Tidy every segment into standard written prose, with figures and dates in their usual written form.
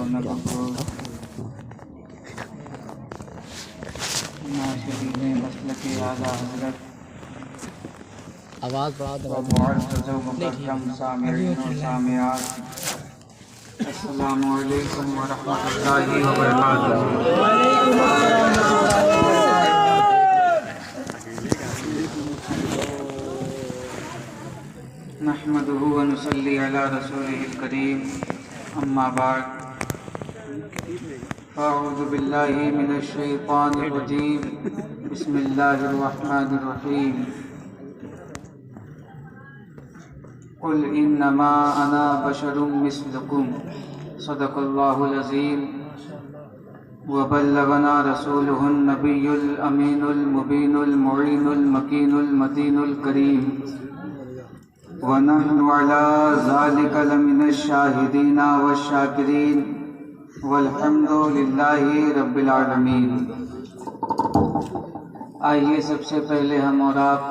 رونق کو ناشرین مسلک اعلیٰ حضرت آواز بڑھا دو معزز و مکرم سامعین و سامعات، السلام علیکم ورحمۃ اللہ وبرکاتہ۔ نحمده ونصلی علی رسوله الکریم، اما بعد، اعوذ باللہ من الشیطان الرجیم، بسم اللہ الرحمن الرحیم۔ قل انما انا بشر مثلکم، صدق اللہ العظیم، وبلغنا رسوله النبی الامین المبین المعین المکین المتین الکریم، ونحن على ذلك لمن الشاہدین والشاکرین، والحمد للہ رب العالمین۔ آئیے سب سے پہلے ہم اور آپ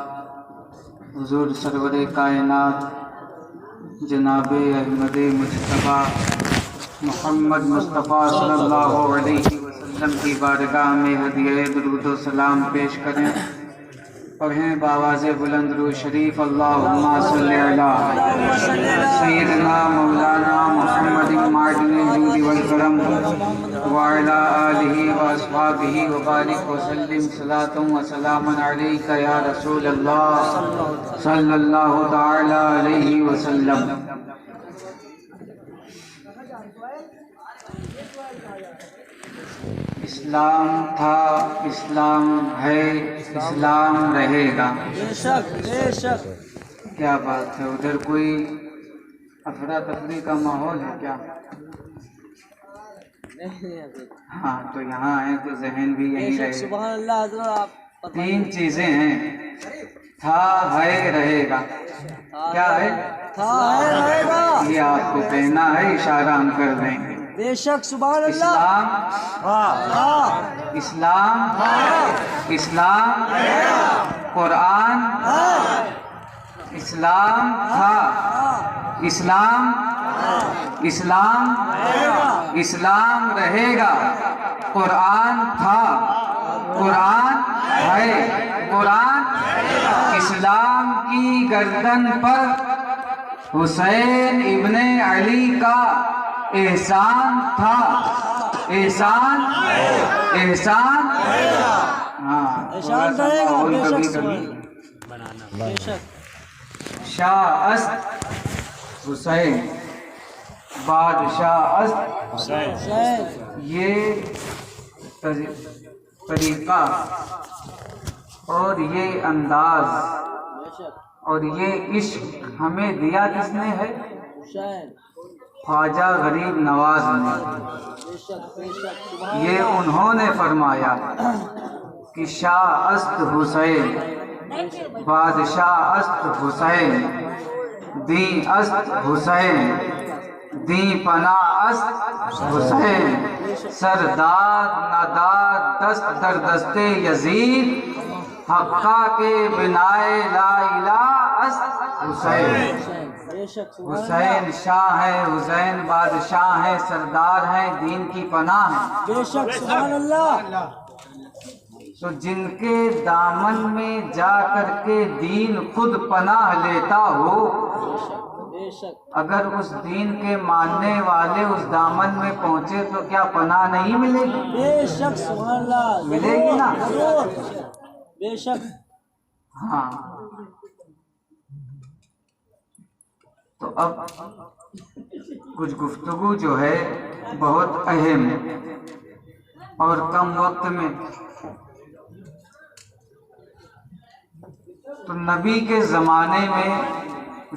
حضور سرور کائنات جناب احمد مجتبیٰ محمد مصطفیٰ صلی اللہ علیہ وسلم کی بارگاہ میں ہدیہ درود و سلام پیش کریں۔ پڑھیں بآواز بلند درود شریف، اللہم صلی علی سیدنا مولانا محمد معدن الجود والکرم وعلی آلہ واصحابہ وبارک وسلم، صلاۃ و سلاما علیک یا رسول اللہ صلی اللہ تعالی علیہ وسلم۔ اسلام تھا، اسلام ہے، اسلام رہے گا۔ بے شک بے شک۔ کیا بات ہے، ادھر کوئی افراتفری کا ماحول ہے کیا؟ ہاں تو یہاں ہیں تو ذہن بھی یہی رہے۔ سبحان اللہ حضرت، آپ تین چیزیں ہیں، تھا ہے رہے گا۔ کیا ہے؟ تھا ہے رہے گا۔ یہ آپ کو کہنا ہے، اشارہ ہم کر دیں گے۔ بے شک سبحان اللہ۔ اسلام، اسلام، قرآن، اسلام تھا، اسلام، اسلام، اسلام رہے گا۔ قرآن تھا، قرآن ہے، قرآن۔ اسلام کی گردن پر حسین ابن علی کا احسان تھا، احسان، احسان، ہاں احسان رہے گا۔ بے شک کبھی سبحان کبھی اللہ۔ بے شک۔ شاہ است حسین، بادشاہ است حسین۔ یہ طریقہ اور یہ انداز بے شک اور یہ عشق ہمیں دیا کس نے ہے؟ حسین۔ خواجہ غریب نواز نے۔ بے شک بے شک سبحان یہ انہوں نے فرمایا کہ شاہ است حسین، بادشاہ است حسین، دین است حسین، دین پناہ است حسین، سردار ندار دست در دست یزید، حقہ کے بنائے لا الہ است حسین۔ حسین۔ بے شک سبحان اللہ۔ حسین شاہ ہے، حسین بادشاہ ہے، سردار ہے، دین کی پناہ ہے۔ بے شک سبحان اللہ۔ تو جن کے دامن میں جا کر کے دین خود پناہ لیتا ہو، بے شک اگر اس دین کے ماننے والے اس دامن میں پہنچے تو کیا پناہ نہیں ملے گی؟ بے شک سبحان اللہ۔ ملے گی نا؟ ضرور۔ بے شک۔ ہاں تو اب کچھ گفتگو جو ہے بہت اہم اور کم وقت میں، تو نبی کے زمانے میں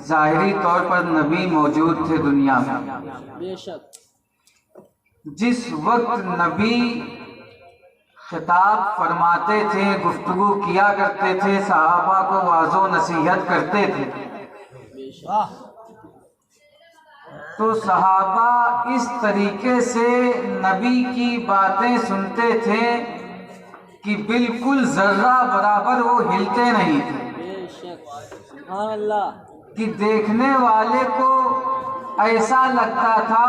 ظاہری طور پر نبی موجود تھے دنیا میں۔ بے شک۔ جس وقت نبی خطاب فرماتے تھے، گفتگو کیا کرتے تھے، صحابہ کو واعظ و نصیحت کرتے تھے، بے شک۔ تو صحابہ اس طریقے سے نبی کی باتیں سنتے تھے کہ بالکل ذرہ برابر وہ ہلتے نہیں تھے، بے شک سبحان اللہ۔ کہ دیکھنے والے کو ایسا لگتا تھا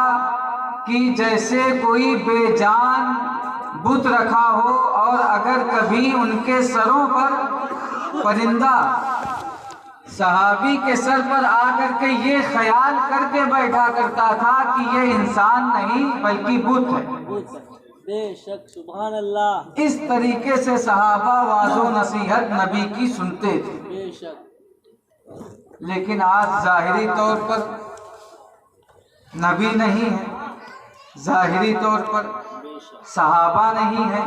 کہ جیسے کوئی بے جان بت رکھا ہو اور اگر کبھی ان کے سروں پر پرندہ صحابی کے سر پر آ کر کے یہ خیال کر کے بیٹھا کرتا تھا کہ یہ انسان نہیں بلکہ بت ہے۔ بے شک سبحان اللہ۔ اس طریقے سے صحابہ واعظ و نصیحت نبی کی سنتے تھے۔ بے شک۔ لیکن آج ظاہری طور پر نبی نہیں ہے، ظاہری طور پر صحابہ نہیں ہے،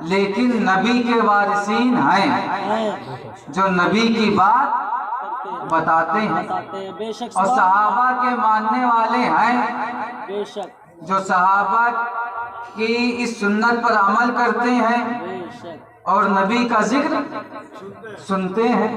لیکن نبی کے وارثین ہیں جو نبی کی بات بتاتے ہیں، بے شک اور صحابہ کے ماننے والے ہیں بے شک جو صحابہ کی اس سنت پر عمل کرتے ہیں بے شک اور نبی کا ذکر سنتے ہیں۔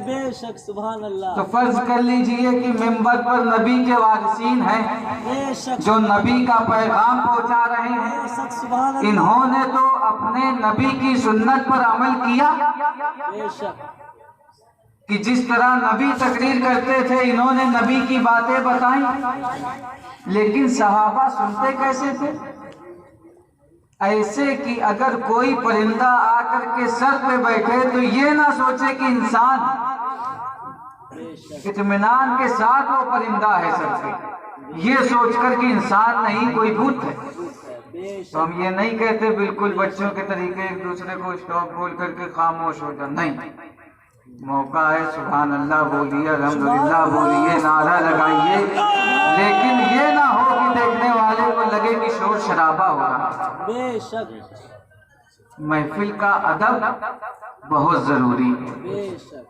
بے شک سبحان اللہ۔ تو فرض کر لیجئے کہ ممبر پر نبی کے وارثین ہیں بے شک جو نبی کا پیغام پہنچا رہے ہیں، بے شک سبحان اللہ۔ انہوں نے تو اپنے نبی کی سنت پر عمل کیا بے شک کہ جس طرح نبی تقریر کرتے تھے انہوں نے نبی کی باتیں بتائیں، لیکن صحابہ سنتے کیسے تھے؟ ایسے کہ اگر کوئی پرندہ آ کر کے سر پہ بیٹھے تو یہ نہ سوچے کہ انسان، اطمینان کے ساتھ وہ پرندہ ہے سر پہ، یہ سوچ کر کہ انسان نہیں کوئی بت ہے۔ تو ہم یہ نہیں کہتے بالکل بچوں کے طریقے ایک دوسرے کو اسٹاپ بول کر کے خاموش ہو جائے، نہیں، موقع ہے سبحان اللہ بولیے، الحمدللہ بولیے، نعرہ لگائیے، لیکن یہ نہ ہو کہ دیکھنے والے کو لگے کہ شور شرابہ ہو رہا۔ بے شک محفل کا ادب بہت ضروری ہے۔ بے شک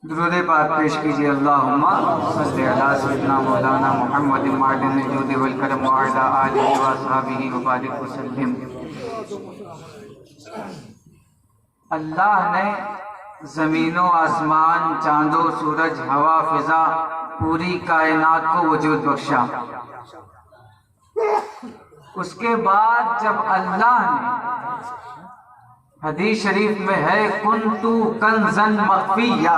درود پاک پیش کیجئے، اللہم صلی علی سیدنا مولانا محمد معدن الجود والکرم وعلی آلہ واصحابہ وبارک وسلم۔ اللہ نے زمین و آسمان، چاند و سورج، ہوا، فضا، پوری کائنات کو وجود بخشا۔ اس کے بعد جب اللہ نے، حدیث شریف میں ہے کنتو کنزن مخفیہ،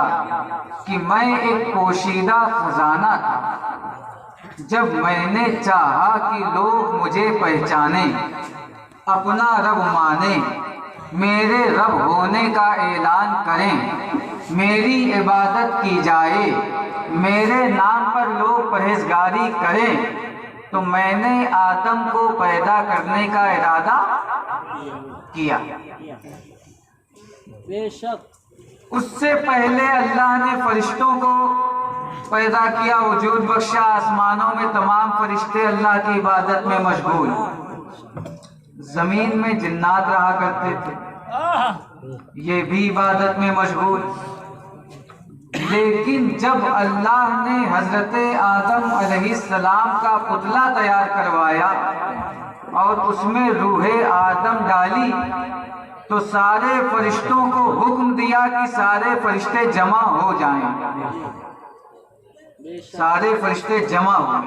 کہ میں ایک پوشیدہ خزانہ تھا، جب میں نے چاہا کہ لوگ مجھے پہچانیں، اپنا رب مانیں، میرے رب ہونے کا اعلان کریں، میری عبادت کی جائے، میرے نام پر لوگ پرہیزگاری کریں، تو میں نے آدم کو پیدا کرنے کا ارادہ کیا۔ بے شک اس سے پہلے اللہ نے فرشتوں کو پیدا کیا، وجود بخشا، آسمانوں میں تمام فرشتے اللہ کی عبادت میں مشغول، زمین میں جنات رہا کرتے تھے، یہ بھی عبادت میں مشغول۔ لیکن جب اللہ نے حضرت آدم علیہ السلام کا پتلا تیار کروایا اور اس میں روح آدم ڈالی تو سارے فرشتوں کو حکم دیا کہ سارے فرشتے جمع ہو جائیں، سارے فرشتے جمع ہوئے۔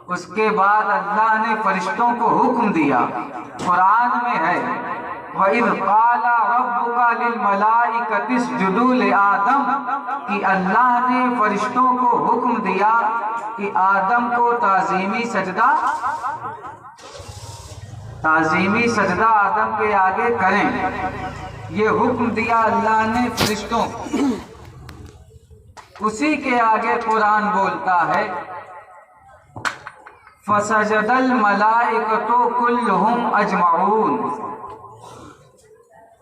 اس کے بعد اللہ نے فرشتوں کو حکم دیا، قرآن میں ہے وَإِذْ قَالَ رَبُّكَ لِلْمَلَائِكَةِ اسْجُدُوا لِآدَمَ، کہ اللہ نے فرشتوں کو حکم دیا کہ آدم کو تعظیمی سجدہ آدم کے آگے کریں، یہ حکم دیا اللہ نے فرشتوں کو۔ اسی کے آگے قرآن بولتا ہے فَسَجَدَ الْمَلَائِكَةُ كُلُّهُمْ أَجْمَعُونَ،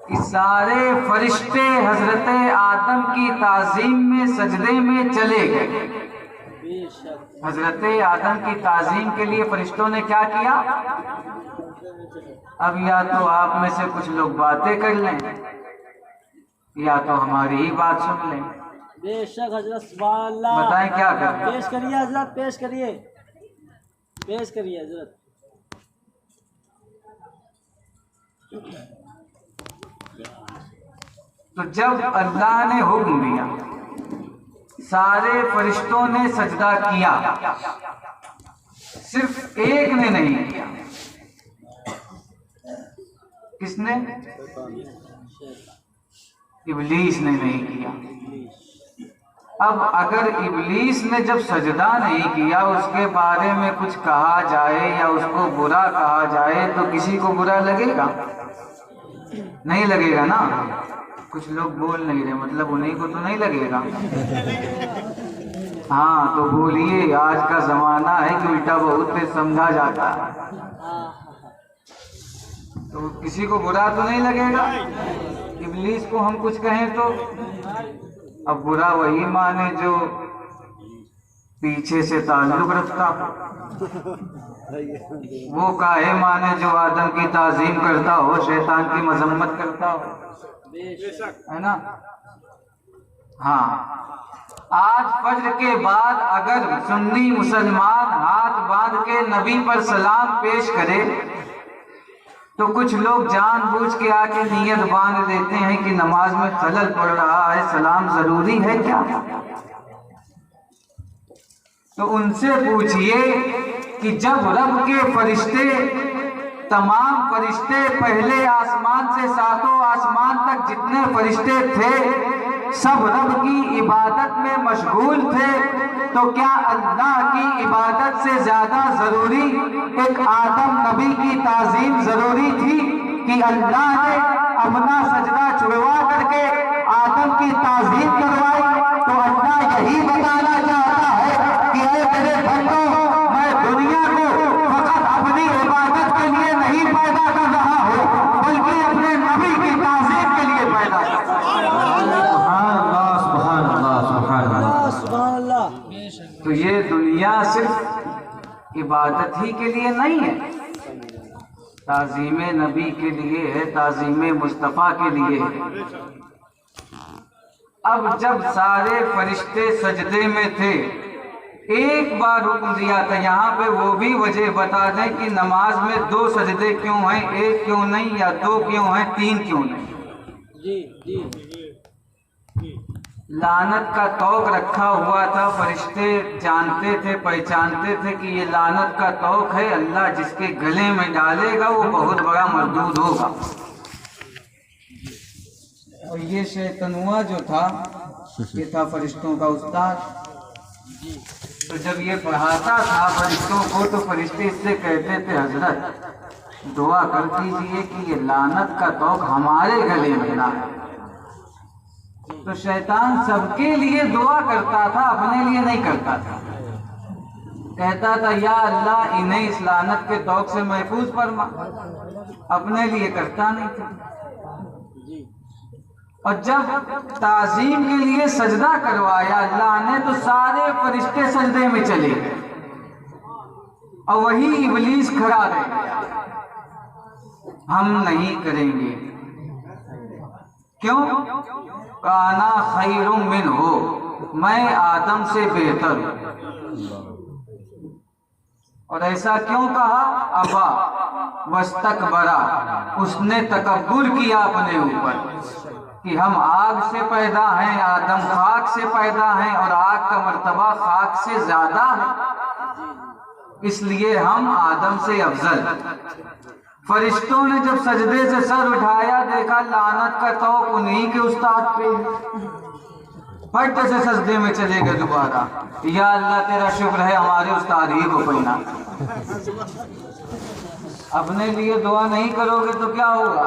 کہ سارے فرشتے حضرت آدم کی تعظیم میں سجدے میں چلے گئے۔ حضرت آدم کی تعظیم کے لیے فرشتوں نے کیا کیا؟ اب یا تو آپ میں سے کچھ لوگ باتیں کر لیں یا تو ہماری ہی بات سن لیں۔ بے شک حضرت سبحان اللہ۔ بتائیں کیا کریں؟ پیش کریے حضرت، پیش کریے، پیش کریے حضرت۔ تو جب اللہ نے حکم دیا، سارے فرشتوں نے سجدہ کیا، صرف ایک نے نہیں کیا۔ کس نے؟ ابلیس نے نہیں کیا۔ اب اگر ابلیس نے جب سجدہ نہیں کیا، اس کے بارے میں کچھ کہا جائے یا اس کو برا کہا جائے تو کسی کو برا لگے گا؟ نہیں لگے گا نا؟ کچھ لوگ بول نہیں رہے، مطلب انہیں کو تو نہیں لگے گا۔ ہاں تو بولیے، آج کا زمانہ ہے کہ الٹا بہت تیز سمجھا جاتا ہے، تو کسی کو برا تو نہیں لگے گا۔ ابلیس کو ہم کچھ کہیں تو اب برا وہی مانے جو پیچھے سے تعلق رکھتا، وہ کاہے مانے جو آدم کی تعظیم کرتا ہو، شیطان کی مذمت کرتا ہو، ہے نا؟ ہاں، آج فجر کے بعد اگر سنی مسلمان ہاتھ باندھ کے نبی پر سلام پیش کرے تو کچھ لوگ جان بوجھ کے آ کے نیت باندھ لیتے ہیں کہ نماز میں خلل پڑ رہا ہے، سلام ضروری ہے کیا؟ تو ان سے پوچھئے کہ جب رب کے فرشتے، تمام فرشتے پہلے آسمان سے ساتوں آسمان تک جتنے فرشتے تھے سب رب کی عبادت میں مشغول تھے، تو کیا اللہ کی عبادت سے زیادہ ضروری ایک آدم نبی کی تعظیم ضروری تھی کہ اللہ نے اپنا سجدہ چھڑوا کر کے آدم کی تعظیم کروائی؟ تو اللہ یہی بتانا چاہتا ہے کہ اے میرے بندوں، میں دنیا کو فقط اپنی عبادت کے لیے نہیں پیدا کر رہا ہوں بلکہ اپنے نبی کی تعظیم کے لیے پیدا کر رہا ہوں۔ سبحان اللہ۔ تو یہ دنیا صرف عبادت ہی کے لیے نہیں ہے، تعظیم نبی کے لیے ہے، تعظیم مصطفیٰ کے لیے ہے۔ اب جب سارے فرشتے سجدے میں تھے، ایک بار حکم دیا تھا، یہاں پہ وہ بھی وجہ بتا دیں کہ نماز میں 2 سجدے کیوں ہیں، 1 کیوں نہیں، یا 2 کیوں ہیں، 3 کیوں نہیں؟ جی جی۔ لعنت کا طوق رکھا ہوا تھا، فرشتے جانتے تھے، پہچانتے تھے کہ یہ لعنت کا طوق ہے، اللہ جس کے گلے میں ڈالے گا وہ بہت بڑا مردود ہوگا۔ اور یہ شیطنوا جو تھا، یہ تھا فرشتوں کا استاد، تو جب یہ پڑھاتا تھا فرشتوں کو تو فرشتے اس سے کہتے تھے حضرت دعا کر دیجئے کہ یہ لعنت کا طوق ہمارے گلے میں نہ ہے۔ تو شیطان سب کے لیے دعا کرتا تھا، اپنے لیے نہیں کرتا تھا۔ کہتا تھا یا اللہ انہیں اس لعنت کے طوق سے محفوظ فرما، اپنے لیے کرتا نہیں تھا۔ اور جب تعظیم کے لیے سجدہ کروایا اللہ نے تو سارے فرشتے سجدے میں چلے گئے اور وہی ابلیس کھڑا رہ گیا، ہم نہیں کریں گے۔ کیوں؟ کانا خیر منہ، میں آدم سے بہتر ہوں۔ اور ایسا کیوں کہا؟ ابا واستکبرا، اس نے تکبر کیا اپنے اوپر کہ ہم آگ سے پیدا ہیں، آدم خاک سے پیدا ہیں، اور آگ کا مرتبہ خاک سے زیادہ ہے، اس لیے ہم آدم سے افضل۔ فرشتوں نے جب سجدے سے سر اٹھایا دیکھا لعنت کا طوق انہی کے استاد پہ، پھٹ سے سجدے میں چلے گئے دوبارہ، یا اللہ تیرا شکر ہے ہمارے استاد ہی کو پڑھنا۔ اپنے لیے دعا نہیں کرو گے تو کیا ہوگا؟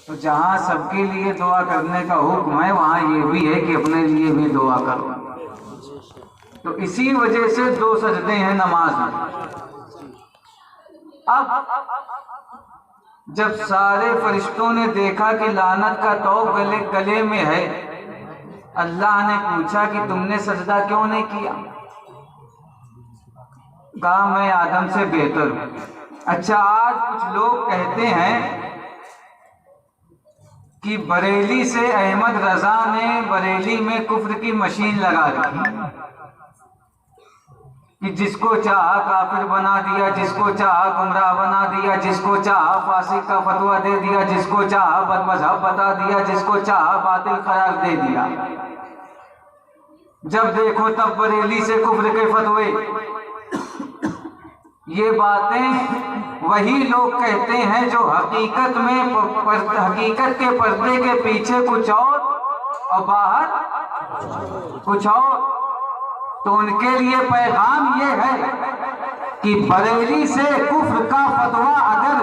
تو جہاں سب کے لیے دعا کرنے کا حکم ہے وہاں یہ بھی ہے کہ اپنے لیے بھی دعا کرو۔ تو اسی وجہ سے 2 سجدے ہیں نماز میں۔ اب جب سارے فرشتوں نے دیکھا کہ لعنت کا طوق گلے میں ہے، اللہ نے پوچھا کہ تم نے سجدہ کیوں نہیں کیا؟ کہا میں آدم سے بہتر ہوں۔ اچھا، آج کچھ لوگ کہتے ہیں کہ بریلی سے احمد رضا نے بریلی میں کفر کی مشین لگا رکھی کہ جس کو چاہا کافر بنا دیا، جس کو چاہا گمراہ بنا دیا، جس کو چاہا فاسق کا فتویٰ دے دیا، جس کو چاہا بد مذہب بتا دیا، جس کو چاہا باطل قرار دے دیا۔ جب دیکھو تب بریلی سے کفر کے فتوے۔ یہ باتیں وہی لوگ کہتے ہیں جو حقیقت کے پردے کے پیچھے کچھ اور اور باہر کچھ اور. تو ان کے لیے پیغام یہ ہے کہ بریلی سے کفر کا فتویٰ اگر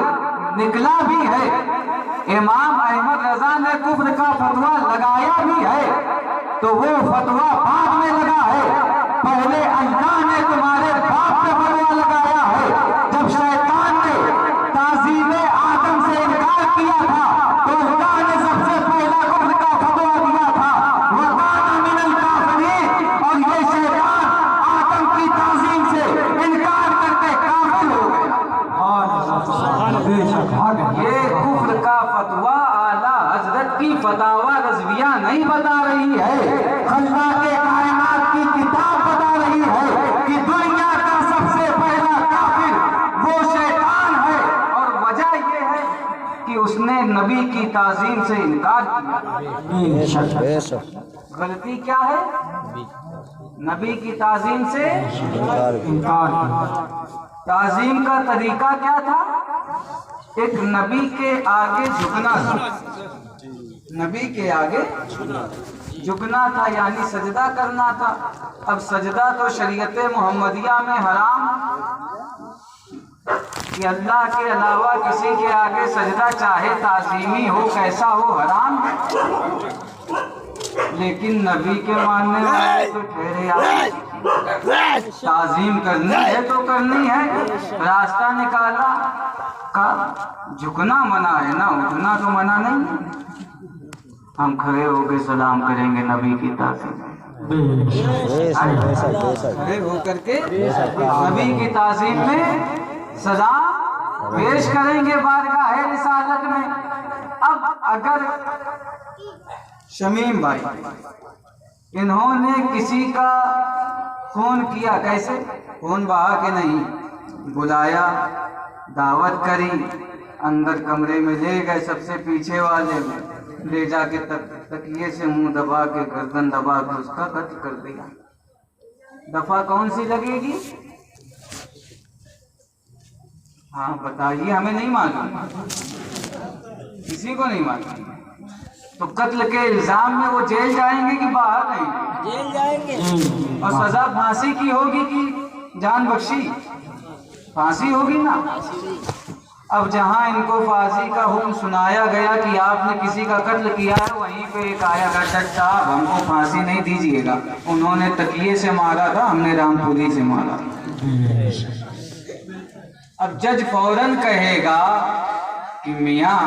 نکلا بھی ہے، امام احمد رضا نے کفر کا فتویٰ لگایا بھی ہے، تو وہ فتویٰ بعد میں لگا ہے. پہلے اللہ نے تمہارے باپ پہ فتویٰ لگایا ہے. جب شیطان نے تعظیم آدم سے انکار کیا تھا تو اللہ نے سب سے پہلا کفر کا فتویٰ دیا تھا، وَكَانَ مِنَ الْكَافِرِينَ. اور یہ شیطان آدم کی تعظیم سے انکار کر کے کافر ہو گیا. یہ کفر کا فتویٰ اعلیٰ حضرت کی فتاوی رضویہ نہیں بتا رہی ہے، خلاق کائنات کی کتاب بتا رہی ہے کہ دنیا کا سب سے پہلا کافر وہ شیطان ہے. اور وجہ یہ ہے کہ اس نے نبی کی تعظیم سے انکار کیا. غلطی کیا ہے؟ نبی کی تعظیم سے انکار کیا. تعظیم کا طریقہ کیا تھا؟ ایک نبی کے آگے جھکنا تھا. نبی کے آگے جھکنا تھا یعنی سجدہ کرنا تھا. اب سجدہ تو شریعت محمدیہ میں حرام کہ اللہ کے علاوہ کسی کے آگے سجدہ چاہے تعظیمی ہو کیسا ہو حرام. لیکن نبی کے ماننے والے تو ٹھہرے آپ تعظیم کرنی ہے تو کرنی ہے. راستہ نکالا کا جھکنا منع ہے نا، اٹھنا تو منع نہیں. ہم کھڑے ہو کے سلام کریں گے نبی کی تعظیم، کھڑے ہو کر کے نبی کی تعظیم میں سلام پیش کریں گے بارگاہ رسالت میں. اب اگر شمیم بھائی انہوں نے کسی کا خون کیا، کیسے خون بہا کے نہیں، بلایا، دعوت کری، اندر کمرے میں لے گئے، سب سے پیچھے والے میں لے جا کے تکیے سے منہ دبا کے گردن دبا کے اس کا قتل کر دیا. دفعہ کون سی لگے گی؟ ہاں بتائیے، ہمیں نہیں معلوم، کسی کو نہیں معلوم. تو قتل کے الزام میں وہ جیل جائیں گے کہ باہر نہیں؟ جیل جائیں گے. اور سزا پھانسی کی ہوگی کہ جان بخشی؟ پھانسی ہوگی نا. اب جہاں ان کو پھانسی کا حکم سنایا گیا کہ آپ نے کسی کا قتل کیا ہے، وہیں پہ ایک آیا گا جج صاحب ہم کو پھانسی نہیں دیجیے گا، انہوں نے تکیے سے مارا تھا، ہم نے رام پوری سے مارا. اب جج فوراً کہے گا کہ میاں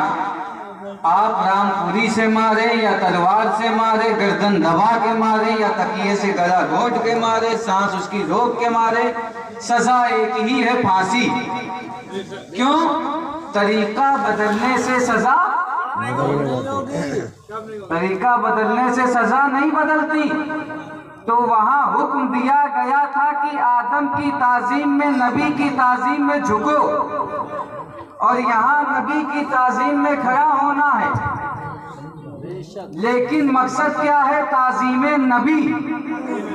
آپ رام پوری سے مارے یا تلوار سے مارے، گردن دبا کے مارے یا تکیے سے گلا گھونٹ کے مارے، سانس اس کی روک کے مارے، سزا ایک ہی ہے، پھانسی. کیوں؟ طریقہ بدلنے سے سزا طریقہ بدلنے سے سزا نہیں بدلتی. تو وہاں حکم دیا گیا تھا کہ آدم کی تعظیم میں نبی کی تعظیم میں جھکو، اور یہاں نبی کی تعظیم میں کھڑا ہونا ہے. لیکن مقصد کیا ہے؟ تعظیم نبی.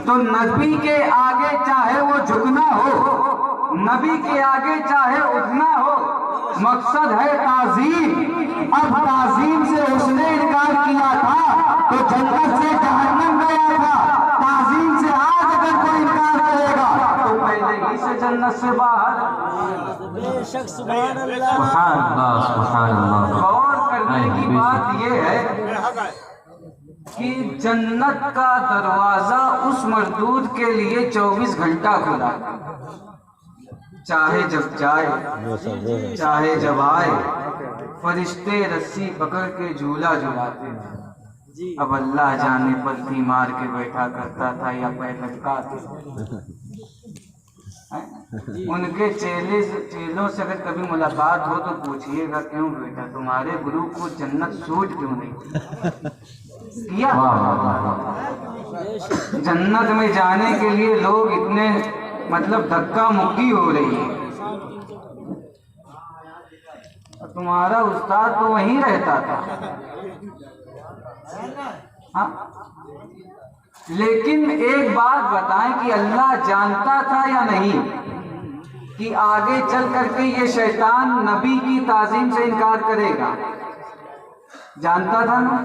تو نبی کے آگے چاہے وہ جھکنا ہو، نبی کے آگے چاہے اٹھنا ہو، مقصد ہے تعظیم. اب تعظیم سے اس نے انکار کیا تھا تو جنت سے جہنم گیا تھا. تعظیم سے آج اگر کوئی انکار کرے گا تو پہلے ہی سے جنت سے باہر. بے شک سبحان اللہ. غور کرنے کی بات یہ ہے کہ جنت کا دروازہ اس مردود کے لیے 24 گھنٹہ کھلا، چاہے جب جائے چاہے جب آئے. فرشتے رسی پکڑ کے جھولا جھلاتے ہیں. اب اللہ جانے پلتی مار کے بیٹھا کرتا تھا یا پیر لٹکاتے. ان کے چیلوں سے اگر کبھی ملاقات ہو تو پوچھئے گا کیوں بیٹا تمہارے گروپ کو جنت سوٹ کیوں نہیں کیا؟ جنت میں جانے کے لیے لوگ اتنے مطلب دھکا مکی ہو رہی ہے. تمہارا استاد تو وہیں رہتا تھا. ہاں لیکن ایک بات بتائیں کہ اللہ جانتا تھا یا نہیں کہ آگے چل کر کے یہ شیطان نبی کی تعظیم سے انکار کرے گا؟ جانتا تھا نا.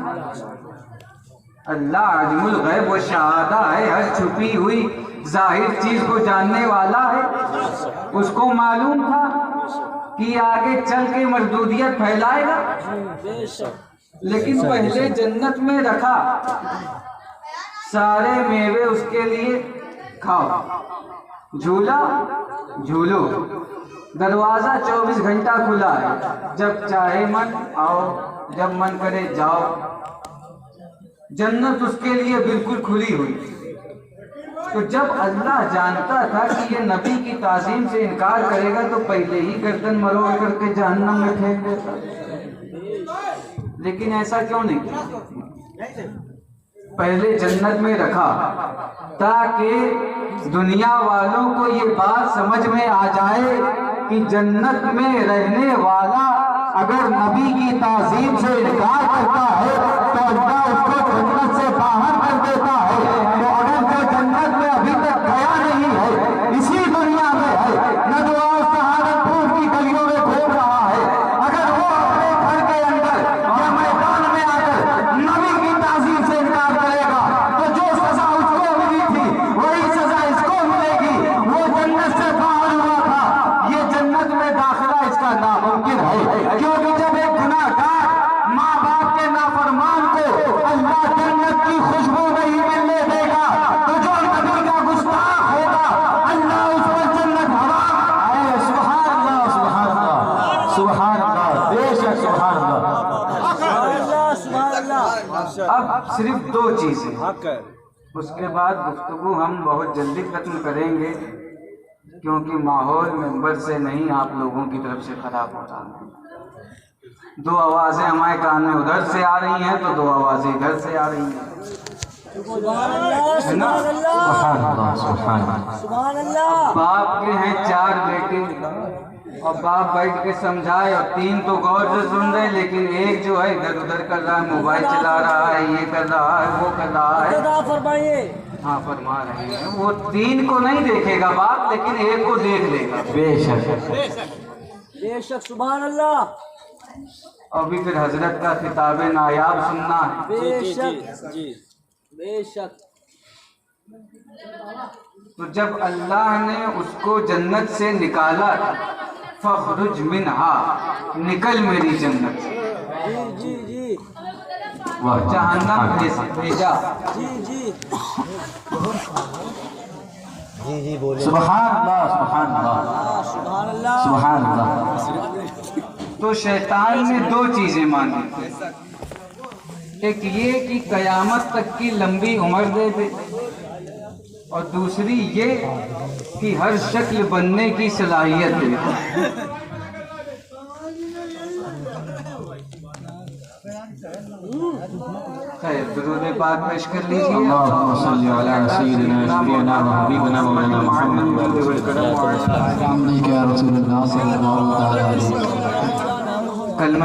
اللہ عالم الغیب و شہادہ ہے، ہر چھپی ہوئی ظاہر چیز کو جاننے والا ہے۔ اس کو معلوم تھا کہ آگے چل کے مردودیت پھیلائے گا، بے شک لیکن پہلے جنت میں رکھا، سارے میوے اس کے لیے کھاؤ، جھولا جھولو، دروازہ 24 گھنٹہ کھلا ہے، جب چاہے من آؤ، جب من کرے جاؤ، جنت اس کے لیے بالکل کھلی ہوئی۔ تو جب اللہ جانتا تھا کہ یہ نبی کی تعظیم سے انکار کرے گا تو پہلے ہی گردن مروڑ کر کے جہنم میں پھینک دیتا، لیکن ایسا کیوں نہیں کیا؟ پہلے جنت میں رکھا تاکہ دنیا والوں کو یہ بات سمجھ میں آ جائے کہ جنت میں رہنے والا اگر نبی کی تعظیم سے انکار کرتا ہے تو اللہ اس کو جنت سے باہر کر دیتا ہے۔ تو اگر جو جنت میں ابھی تک گیا نہیں ہے، اسی دنیا میں ہے، ندوہ سہارنپور کی گلیوں میں گھوم رہا ہے، اگر وہ اپنے گھر کے اندر یا میدان میں آ کر نبی کی تعظیم سے انکار کرے گا تو جو سزا اس کو ملی تھی وہی سزا اس کو ملے گی۔ وہ جنت سے باہر ہوا تھا، یہ جنت میں داخلہ اس کا ناممکن ہے، کیونکہ جب ایک گناہ گار ماں باپ کے نافرمان کو اللہ جنت کی خوشبو نہیں ملنے دے گا تو جو نبی کا گستاخ ہوگا اللہ اس پر جنت حرام۔ سبحان اللہ، سبحان اللہ، سبحان اللہ، بے شک سبحان اللہ۔ سبحان اللہ سبحان اللہ۔ اب صرف دو چیزیں، حق ہے۔ اس کے بعد گفتگو ہم بہت جلدی ختم کریں گے کیونکہ ماحول ممبر سے نہیں آپ لوگوں کی طرف سے خراب ہو رہا ہے۔ دو آوازیں ہمارے کان میں ادھر سے آ رہی ہیں تو دو آوازیں ادھر سے آ رہی ہیں، سبحان اللہ ہے نا؟ سبحان اللہ سبحان اللہ، سبحان اللہ۔ سبحان اللہ۔ باپ کے ہیں 4 بیٹے اور باپ بیٹھ کے سمجھائے اور 3 تو غور سے سن رہے، لیکن ایک جو ہے ادھر ادھر کر رہا ہے، موبائل چلا رہا ہے، یہ کر رہا ہے، وہ کر رہا ہے۔ خدا فرمائیے۔ ہاں فرما رہے ہیں، وہ 3 کو نہیں دیکھے گا باپ، لیکن ایک کو دیکھ لے گا۔ بے شک، بے شک سبحان اللہ۔ ابھی پھر حضرت کا خطاب نایاب سننا ہے۔ بے شک جی بے شک۔ تو جب اللہ نے اس کو جنت سے نکالا، فخرج منہا، نکل میری جنت سے، جی جی جی جہنم بھیجا۔ جی جی سبحان اللہ، سبحان اللہ، سبحان اللہ۔ سبحان اللہ۔ تو شیطان نے 2 چیزیں مانگی، ایک یہ کہ قیامت تک کی لمبی عمر دے دے، اور دوسری یہ کہ ہر شکل بننے کی صلاحیت دے دے۔ خیر درود پاک پیش کر لیجیے۔ اللهم صل على سيدنا نبينا وحبيبنا ومولانا محمد وعلى اله وصحبه وسلم. کلمہ